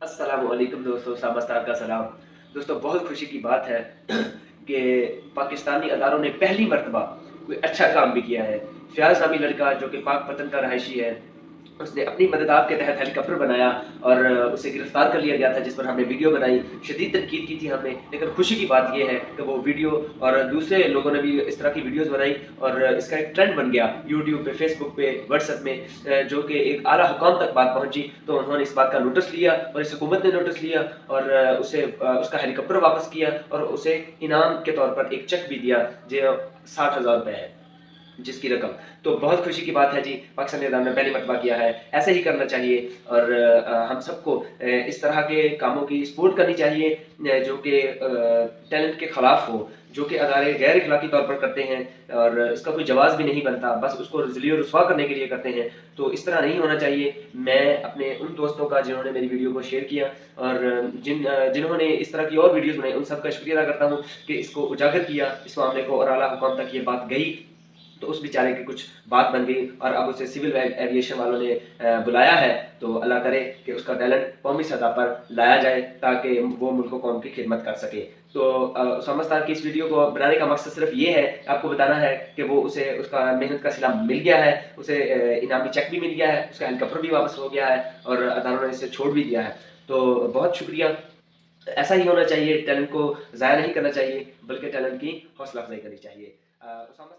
अस्सलाम वालेकुम दोस्तों, सामस्तार का सलाम। दोस्तों, बहुत खुशी की बात है कि पाकिस्तानी अदारों ने पहली मर्तबा कोई अच्छा काम भी किया है। फ़याज़ नामी लड़का जो कि पाकपतन का रहायशी है, उसने अपनी मददात के तहत हेलीकॉप्टर बनाया और उसे गिरफ्तार कर लिया गया था, जिस पर हमने वीडियो बनाई। शदीद तनकीद की थी हमने, लेकिन खुशी की बात ये है कि वो वीडियो और दूसरे लोगों ने भी इस तरह की वीडियोज़ बनाई और इसका एक ट्रेंड बन गया यूट्यूब पे, फेसबुक पे, व्हाट्सएप में, जो कि एक आला हुकाम तक बात पहुंची। तो उन्होंने इस बात का नोटिस लिया और इस हुकूमत ने नोटिस लिया और उसे उसका हेलीकॉप्टर वापस किया और उसे इनाम के तौर पर एक चेक भी दिया जो 60,000 रुपये है, जिसकी रकम। तो बहुत खुशी की बात है जी, पाकिस्तान निज़ाम ने पहली मर्तबा किया है। ऐसे ही करना चाहिए और हम सबको इस तरह के कामों की सपोर्ट करनी चाहिए जो कि टैलेंट के ख़िलाफ़ हो, जो कि अदारे गैर इखलाकी तौर पर करते हैं और इसका कोई जवाज़ भी नहीं बनता, बस उसको ज़िली और रुसवा करने के लिए करते हैं। तो इस तरह नहीं होना चाहिए। मैं अपने उन दोस्तों का जिन्होंने मेरी वीडियो को शेयर किया और जिन्होंने इस तरह की और वीडियोज़ बनाई, उन सब का शुक्रिया अदा करता हूँ कि इसको उजागर किया, इस मामले को, और आला हुकाम तक ये बात गई। तो उस बेचारे की कुछ बात बन गई और अब उसे सिविल एविएशन वालों ने बुलाया है। तो अल्लाह करे कि उसका टैलेंट कौमी सतह पर लाया जाए ताकि वो मुल्क कौम की खिदमत कर सके। तो समझदार की इस वीडियो को बनाने का मकसद सिर्फ ये है, आपको बताना है कि वो उसे उसका मेहनत का सिला मिल गया है, उसे इनामी चेक भी मिल गया है, उसका हेलीकॉप्टर भी वापस हो गया है और अदालत ने इसे छोड़ भी दिया है। तो बहुत शुक्रिया। ऐसा ही होना चाहिए, टैलेंट को ज़ाया नहीं करना चाहिए, बल्कि टैलेंट की हौसला अफजाई करनी चाहिए। उसामा